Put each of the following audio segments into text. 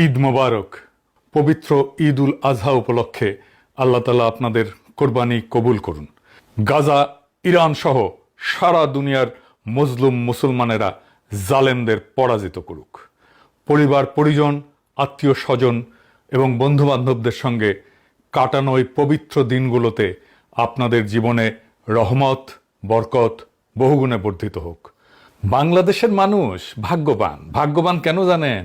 ঈদ মোবারক। পবিত্র ঈদ উল আজহা উপলক্ষে আল্লাহ তাআলা আপনাদের কোরবানি কবুল করুন। গাজা, ইরান সহ সারা দুনিয়ার মজলুম মুসলমানেরা জালেমদের পরাজিত করুক। পরিবার পরিজন, আত্মীয় স্বজন এবং বন্ধু বান্ধবদের সঙ্গে কাটানো এই পবিত্র দিনগুলোতে আপনাদের জীবনে রহমত, বরকত বহুগুণে বর্ধিত হোক। বাংলাদেশের মানুষ ভাগ্যবান কেন জানেন?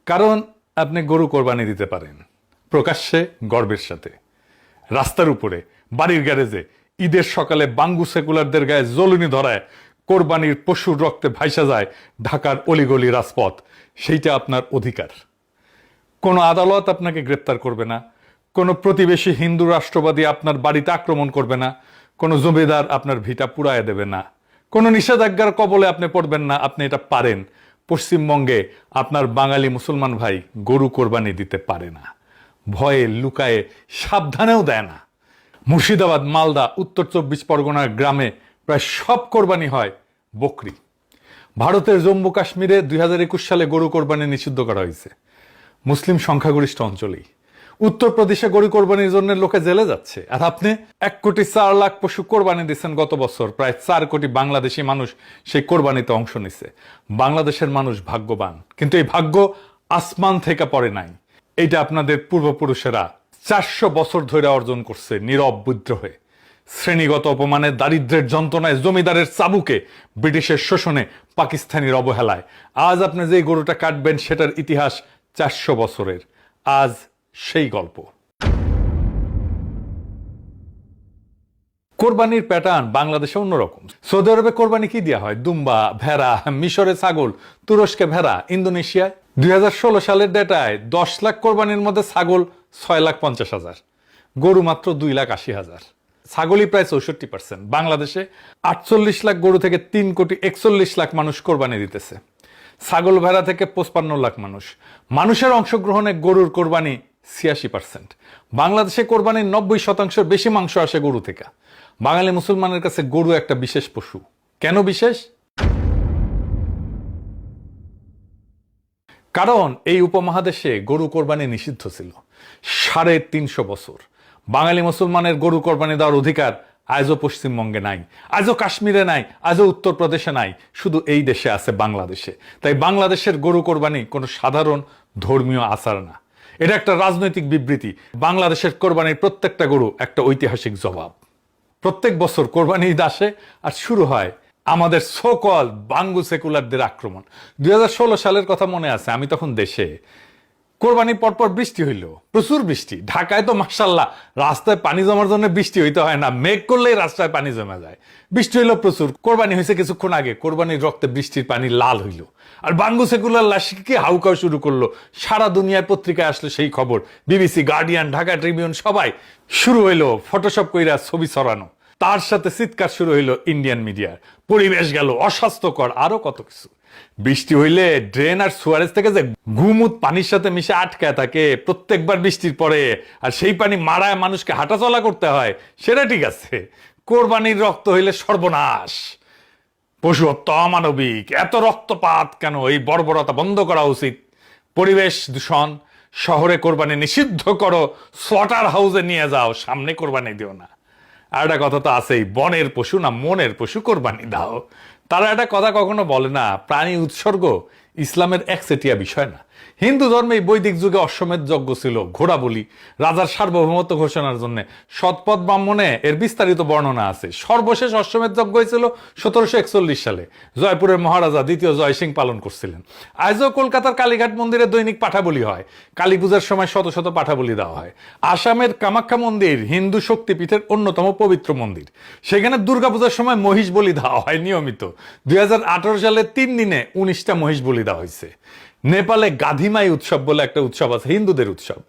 কারণ আপনি গরু কোরবানি দিতে পারেন প্রকাশ্যে গর্বের সাথে, রাস্তার উপরে, বাড়ির গ্যারেজে, ঈদের সকালে বাঙ্গু সেকুলারদের গায়ে জ্বলুনি ধরায় কোরবানির পশুর রক্তে ভাইসা যায় ঢাকার অলিগলি রাজপথ। সেইটা আপনার অধিকার। কোনো আদালত আপনাকে গ্রেপ্তার করবে না, কোনো প্রতিবেশী হিন্দু রাষ্ট্রবাদী আপনার বাড়িতে আক্রমণ করবে না, কোনো জমিদার আপনার ভিটা পুড়ায় দেবে না, কোনো নিষেধাজ্ঞার কবলে আপনি পড়বেন না। আপনি এটা পারেন। পশ্চিমবঙ্গে আপনার বাঙালি মুসলমান ভাই গরু কোরবানি দিতে পারে না, ভয়ে লুকায়ে সাবধানেও দেয় না। মুর্শিদাবাদ, মালদা, উত্তর 24 পরগনার গ্রামে প্রায় সব কোরবানি হয় বকরি। ভারতের জম্মু কাশ্মীরে 2021 সালে গরু কোরবানি নিষিদ্ধ করা হয়েছে মুসলিম সংখ্যাগরিষ্ঠ অঞ্চলেই। উত্তরপ্রদেশে গরু কোরবানির জন্য লোকে জেলে যাচ্ছে, আর আপনি 1,04,00,000 পশু কোরবানি দিচ্ছেন গত বছর। প্রায় 4 কোটি বাংলাদেশি মানুষ সেই কোরবানিতে অংশ নিছে। বাংলাদেশের মানুষ ভাগ্যবান, কিন্তু এই ভাগ্য আসমান থেকে পড়ে নাই। এইটা আপনাদের পূর্বপুরুষেরা 400 বছর ধরে অর্জন করছে নীরব বিদ্রোহে, শ্রেণীগত অপমানে, দারিদ্র্যের যন্ত্রণায়, জমিদারের চাবুকে, ব্রিটিশের শোষণে, পাকিস্তানির অবহেলায়। আজ আপনি যে গরুটা কাটবেন সেটার ইতিহাস 400 বছরের। আজ সেই গল্প। কোরবানির প্যাটার্ন বাংলাদেশে অন্যরকম। সৌদি আরবে কোরবানি কি দেওয়া হয়? দুম্বা, ভেড়া, মিশরে ছাগল, তুরস্কে ভেড়া, ইন্দোনেশিয়ায় 2016 সালের ডেটায় 10 লাখ কোরবানির মধ্যে ছাগল 6,50,000, গরু মাত্র 2,80,000। ছাগলই প্রায় 64%। বাংলাদেশে 48 লাখ গরু থেকে 3,41,00,000 মানুষ কোরবানি দিতেছে। ছাগল ভেড়া থেকে 55 লাখ মানুষ। মানুষের অংশগ্রহণে গরুর কোরবানি 86%। বাংলাদেশে কোরবানির 90% বেশি মাংস আসে গরু থেকে। বাঙালি মুসলমানের কাছে গরু একটা বিশেষ পশু। কেন বিশেষ? কারণ এই উপমহাদেশে গরু কোরবানি নিষিদ্ধ ছিল 350 বছর। বাঙালি মুসলমানের গরু কোরবানি দেওয়ার অধিকার আজও পশ্চিমবঙ্গে নাই, আজও কাশ্মীরে নাই, আজও উত্তরপ্রদেশে নাই, শুধু এই দেশে আছে, বাংলাদেশে। তাই বাংলাদেশের গরু কোরবানি কোনো সাধারণ ধর্মীয় আচার না, এটা একটা রাজনৈতিক বিবৃতি। বাংলাদেশের কোরবানির প্রত্যেকটা গরু একটা ঐতিহাসিক জবাব। প্রত্যেক বছর কোরবানি ঈদ আসে আর শুরু হয় আমাদের সোকল বাঙ্গু সেকুলারদের আক্রমণ। 2016 সালের কথা মনে আছে, আমি তখন দেশে। কোরবানি পরপর বৃষ্টি হইল, প্রচুর বৃষ্টি। ঢাকায় তো মাশাআল্লাহ রাস্তায় পানি জমার জন্য বৃষ্টি হইতে হয় না, মেঘ করলেই রাস্তায় পানি জমা যায়। বৃষ্টি হইল প্রচুর। কোরবানি হয়েছে কিছুক্ষণ আগে, কোরবানির রক্তে বৃষ্টির পানি লাল হইল, আর বাঙ্গু সেকুলার লাশকে হাউকাও শুরু করলো। সারা দুনিয়ায় পত্রিকায় আসলো সেই খবর, বিবিসি, গার্ডিয়ান, ঢাকা ট্রিবিউন, সবাই। শুরু হইলো ফটোশপ কইরা ছবি ছড়ানো, তার সাথে চিৎকার শুরু হইলো ইন্ডিয়ান মিডিয়ার। পরিবেশ গেল অস্বাস্থ্যকর, আরো কত কিছু। বৃষ্টি হইলে ড্রেন আর সুয়ারেজ থেকে যে গুমুত পানির সাথে মিশে আটকায় থাকে প্রত্যেকবার বৃষ্টির পরে, আর সেই পানি মারায় মানুষকে হাঁটাচলা করতে হয়, সেটা ঠিক আছে। কোরবানির রক্ত হইলে সর্বনাশ, পশু হত্যা অমানবিক। এত রক্তপাত কেন? এই বর্বরতা বন্ধ করা উচিত। পরিবেশ দূষণ, শহরে কোরবানি নিষিদ্ধ করো, স্লটার হাউসে নিয়ে যাও, সামনে কোরবানি দিও না। আর একটা কথা তো আছেই, বনের পশু না মনের পশু কোরবানি দাও। তারা একটা কথা কখনো বলে না, প্রাণী উৎসর্গ ইসলামের একচেটিয়া বিষয় না। হিন্দু ধর্মে বৈদিক যুগে অশ্বমেধ যজ্ঞ ছিল ঘোড়া বলি, রাজার সার্বভৌমত্ব ঘোষণার জন্য। শতপথ ব্রাহ্মণে এর বিস্তারিত বর্ণনা আছে। সর্বশেষ অশ্বমেধ যজ্ঞ হয়েছিল 1741 সালে। জয়পুরের মহারাজা দ্বিতীয় জয় সিং পালন করছিলেন। আজও কলকাতার কালীঘাট মন্দিরে দৈনিক পাঠা বলি হয়। কালী পূজার সময় শত শত পাঠা বলি দেওয়া হয়। আসামের কামাখ্যা মন্দির হিন্দু শক্তিপীঠের অন্যতম পবিত্র মন্দির, সেখানে দুর্গাপূজার সময় মহিষ বলি দেওয়া হয় নিয়মিত। 2018 সালে 3 দিনে 19টা মহিষ বলি দেওয়া হয়েছে। নেপালে গাধিমাই উৎসব বলে একটা উৎসব আছে, হিন্দুদের উৎসব,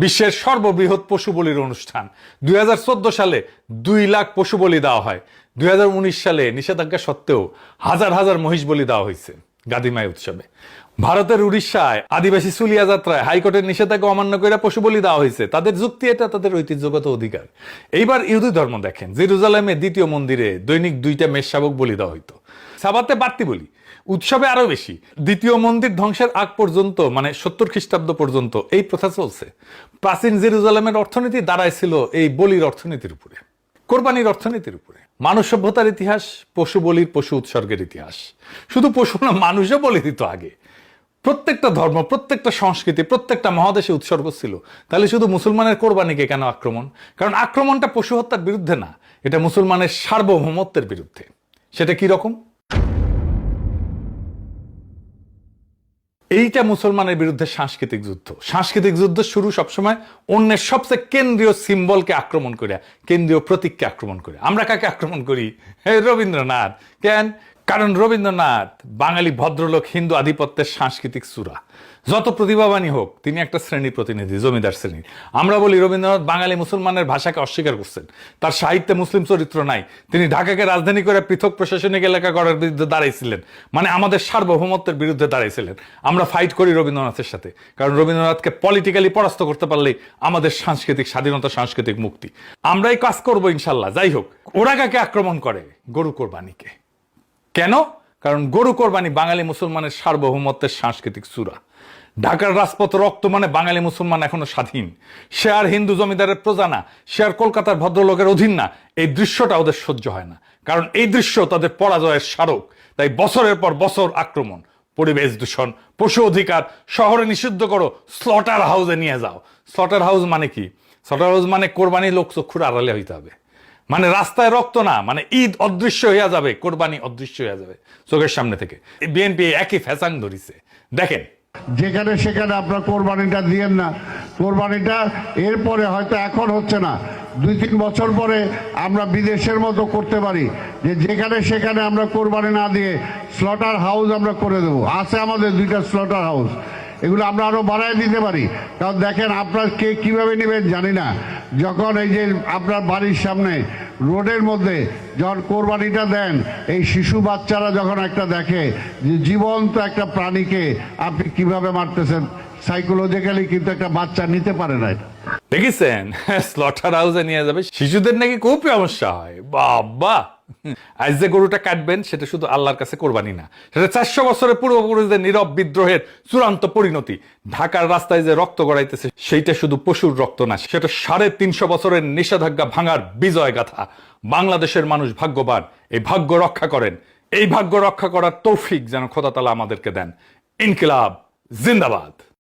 বিশ্বের সর্ববৃহৎ পশু বলির অনুষ্ঠান। 2014 সালে 2 লাখ পশু বলি দেওয়া হয়। 2019 সালে নিষেধাজ্ঞা সত্ত্বেও হাজার হাজার মহিষ বলি দেওয়া হয়েছে গাধিমাই উৎসবে। ভারতের উড়িষ্যায় আদিবাসী চুলিয়া যাত্রায় হাইকোর্টের নিষেধাজ্ঞা অমান্য করে পশু বলি দেওয়া হয়েছে। তাদের যুক্তি, এটা তাদের ঐতিহ্যগত অধিকার। এইবার ইহুদি ধর্ম দেখেন, জেরুজালেমে দ্বিতীয় মন্দিরে দৈনিক 2টা মেষ শাবক বলি দেওয়া হইতো। সাবাতে বাড়তি বলি, উৎসবে আরো বেশি। দ্বিতীয় মন্দির ধ্বংসের আগ পর্যন্ত মানে 70 খ্রিস্টাব্দ পর্যন্ত এই প্রথা চলছে। প্রাচীন জেরুজালেমের অর্থনীতি দাঁড়াইছিল এই বলির অর্থনীতির উপরে, কোরবানির অর্থনীতির উপরে। মানব সভ্যতার ইতিহাস পশু বলির, পশু উৎসর্গের ইতিহাস। শুধু পশু না, মানুষও বলি দিত আগে। প্রত্যেকটা ধর্ম, প্রত্যেকটা সংস্কৃতি, প্রত্যেকটা মহাদেশে উৎসর্গ ছিল। তাহলে শুধু মুসলমানের কোরবানিকে কেন আক্রমণ? কারণ আক্রমণটা পশু হত্যার বিরুদ্ধে না, এটা মুসলমানের সার্বভৌমত্বের বিরুদ্ধে। সেটা কি রকম? এইটা মুসলমানের বিরুদ্ধে সাংস্কৃতিক যুদ্ধ। সাংস্কৃতিক যুদ্ধ শুরু সবসময় অন্যের সবচেয়ে কেন্দ্রীয় সিম্বলকে আক্রমণ করে, কেন্দ্রীয় প্রতীককে আক্রমণ করে। আমরা কাকে আক্রমণ করি? রবীন্দ্রনাথ। কেন? কারণ রবীন্দ্রনাথ বাঙালি ভদ্রলোক, হিন্দু আধিপত্যের সাংস্কৃতিক চূড়া। যত প্রতিভাবানই হোক, তিনি একটা শ্রেণীর প্রতিনিধি, জমিদার শ্রেণীর। আমরা বলি রবীন্দ্রনাথ বাঙালি মুসলমানের ভাষাকে অস্বীকার করছেন, তার সাহিত্যে মুসলিম চরিত্র নাই, তিনি ঢাকাকে রাজধানী করে পৃথক প্রশাসনিক এলাকা করার বিরুদ্ধে দাঁড়াইছিলেন, মানে আমাদের সার্বভৌমত্বের বিরুদ্ধে দাঁড়াইছিলেন। আমরা ফাইট করি রবীন্দ্রনাথের সাথে, কারণ রবীন্দ্রনাথকে পলিটিক্যালি পরাস্ত করতে পারলেই আমাদের সাংস্কৃতিক স্বাধীনতা, সাংস্কৃতিক মুক্তি। আমরাই কাজ করবো ইনশাল্লাহ। যাই হোক, ওরা কাকে আক্রমণ করে? গরু কোরবানিকে। কেন? কারণ গরু কোরবানি বাঙালি মুসলমানের সার্বভৌমত্বের সাংস্কৃতিক চূড়া। ঢাকার রাজপথ রক্ত মানে বাঙালি মুসলমান এখনো স্বাধীন। সে আর হিন্দু জমিদারের প্রজা না, সে আর কলকাতার ভদ্রলোকের অধীন না। এই দৃশ্যটা ওদের সহ্য হয় না, কারণ এই দৃশ্য তাদের পরাজয়ের স্মারক। তাই বছরের পর বছর আক্রমণ, পরিবেশ দূষণ, পশু অধিকার, শহরে নিষিদ্ধ করো, স্লটার হাউসে নিয়ে যাও। স্লটার হাউস মানে কি? স্লটার হাউস মানে কোরবানি লোক চক্ষুর আড়ালে হইতে হবে, মানে রাস্তায় রক্ত না, মানে ঈদ অদৃশ্য হইয়া যাবে, কোরবানি অদৃশ্য হইয়া যাবে চোখের সামনে থেকে। বিএনপি একই ফ্যাসাং ধরিছে। দেখেন, যেখানে সেখানে আপনার কোরবানিটা দিয়েন না। কোরবানিটা এরপরে হয়তো এখন হচ্ছে না, 2-3 বছর পরে আমরা বিদেশের মতো করতে পারি, যে যেখানে সেখানে আমরা কোরবানি না দিয়ে স্লটার হাউস আমরা করে দেবো। আছে আমাদের 2টা স্লটার হাউস, এগুলো আমরা আরো বাড়ায় দিতে পারি। কারণ দেখেন, আপনার কে কিভাবে নেবেন জানি না, যখন এই যে আপনার বাড়ির সামনে রোডের মধ্যে যখন কোরবানিটা দেন, এই শিশু বাচ্চারা যখন একটা দেখে যে জীবন্ত একটা প্রাণীকে আপনি কিভাবে মারতেছেন, সাইকোলজিক্যালি কিন্তু একটা বাচ্চা নিতে পারে না। দেখেছেন স্লটার হাউসে নিয়ে যাবে, শিশুদের নাকি খুব সমস্যা হয়। বাবা, আজ যে গরুটা কাটবেন সেটা শুধু আল্লাহর কাছে কোরবানি না, সেটা 400 বছরের পূর্বপুরুষদের নীরব বিদ্রোহের চূড়ান্ত পরিণতি। ঢাকার রাস্তায় যে রক্ত গড়াইতেছে সেইটা শুধু পশুর রক্ত না, সেটা 350 বছরের নিষেধাজ্ঞা ভাঙার বিজয় গাথা। বাংলাদেশের মানুষ ভাগ্যবান, এই ভাগ্য রক্ষা করেন। এই ভাগ্য রক্ষা করার তৌফিক যেন খোদা তাআলা আমাদেরকে দেন। ইনকিলাব জিন্দাবাদ।